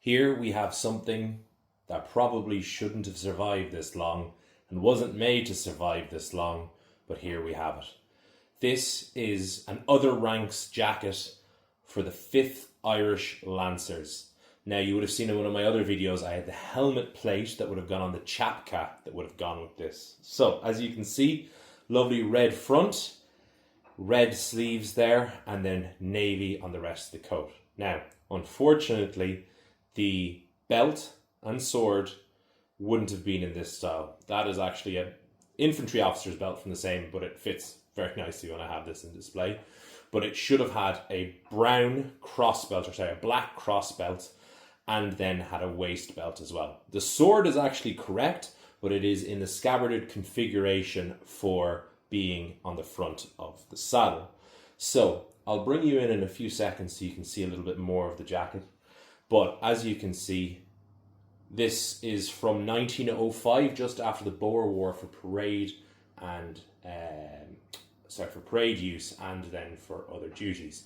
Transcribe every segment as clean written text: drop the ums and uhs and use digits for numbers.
Here we have something that probably shouldn't have survived this long and wasn't made to survive this long, but here we have it. This is an other ranks jacket for the 5th Irish Lancers. Now, you would have seen in one of my other videos, I had the helmet plate that would have gone on the chapka that would have gone with this. So, as you can see, lovely red front, red sleeves there, and then navy on the rest of the coat. Now, unfortunately, the belt and sword wouldn't have been in this style. That is actually an infantry officer's belt from the same, but it fits very nicely when I have this in display. But it should have had a brown cross belt, or sorry, a black cross belt, and then had a waist belt as well. The sword is actually correct, but it is in the scabbarded configuration for being on the front of the saddle. So I'll bring you in a few seconds so you can see a little bit more of the jacket. But as you can see, this is from 1905, just after the Boer War, for parade and for parade use and then for other duties.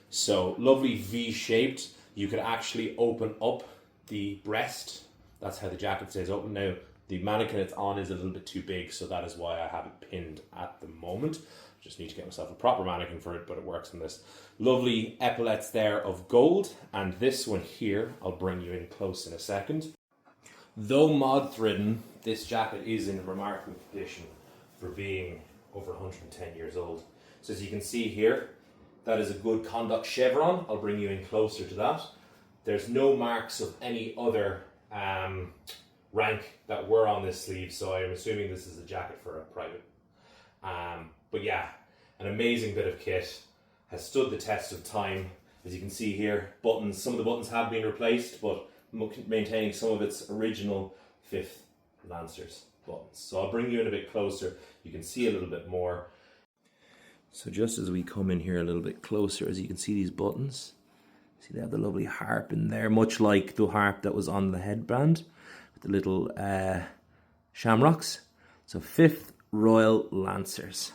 So lovely V-shaped. You could actually open up the breast. That's how the jacket stays open. Now, the mannequin it's on is a little bit too big, so that is why I have it pinned at the moment. Just need to get myself a proper mannequin for it, but it works on this. Lovely epaulets there of gold, and this one here, I'll bring you in close in a second. Though mothridden, this jacket is in remarkable condition for being over 110 years old. So as you can see here, that is a good conduct chevron. I'll bring you in closer to that. There's no marks of any other rank that were on this sleeve, so I'm assuming this is a jacket for a private. But yeah, an amazing bit of kit, has stood the test of time. As you can see here, buttons, some of the buttons have been replaced, but maintaining some of its original 5th Lancers buttons. So I'll bring you in a bit closer, you can see a little bit more. So just as we come in here a little bit closer, as you can see these buttons, see they have the lovely harp in there, much like the harp that was on the headband, with the little shamrocks. So 5th Royal Lancers.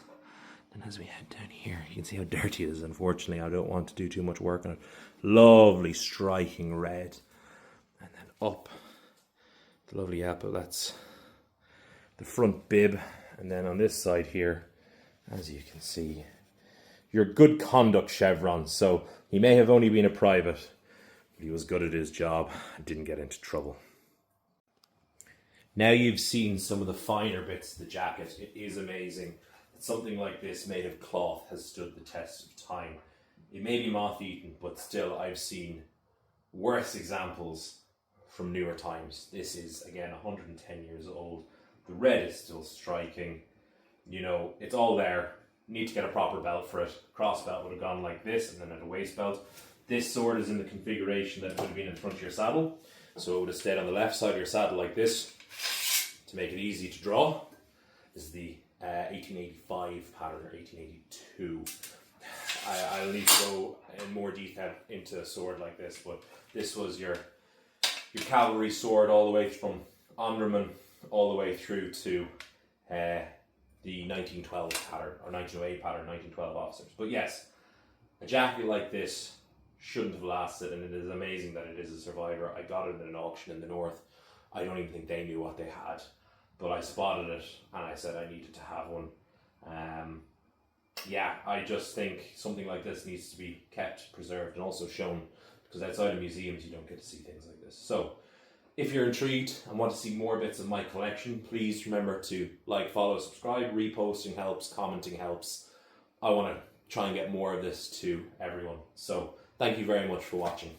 And as we head down here, you can see how dirty it is. Unfortunately, I don't want to do too much work on it. Lovely striking red. And then up, the lovely epaulets, the front bib, and then on this side here, as you can see, your good conduct chevron. So he may have only been a private, but he was good at his job and didn't get into trouble. Now you've seen some of the finer bits of the jacket. It is amazing that something like this made of cloth has stood the test of time. It may be moth-eaten, but still I've seen worse examples from newer times. This is, again, 110 years old. The red is still striking. You know, it's all there. Need to get a proper belt for it. Cross belt would have gone like this, and then at a waist belt. This sword is in the configuration that it would have been in front of your saddle. So it would have stayed on the left side of your saddle like this to make it easy to draw. This is the 1885 pattern, or 1882. I'll need to go in more detail into a sword like this, but this was your cavalry sword all the way from Omdurman all the way through to the 1912 pattern, or 1908 pattern, 1912 officers. But yes, a jacket like this shouldn't have lasted, and it is amazing that it is a survivor. I got it in an auction in the north. I don't even think they knew what they had, but I spotted it and I said I needed to have one. Yeah, I just think something like this needs to be kept, preserved, and also shown, because outside of museums you don't get to see things like this. So if you're intrigued and want to see more bits of my collection, please remember to like, follow, subscribe. Reposting helps, commenting helps. I want to try and get more of this to everyone. So thank you very much for watching.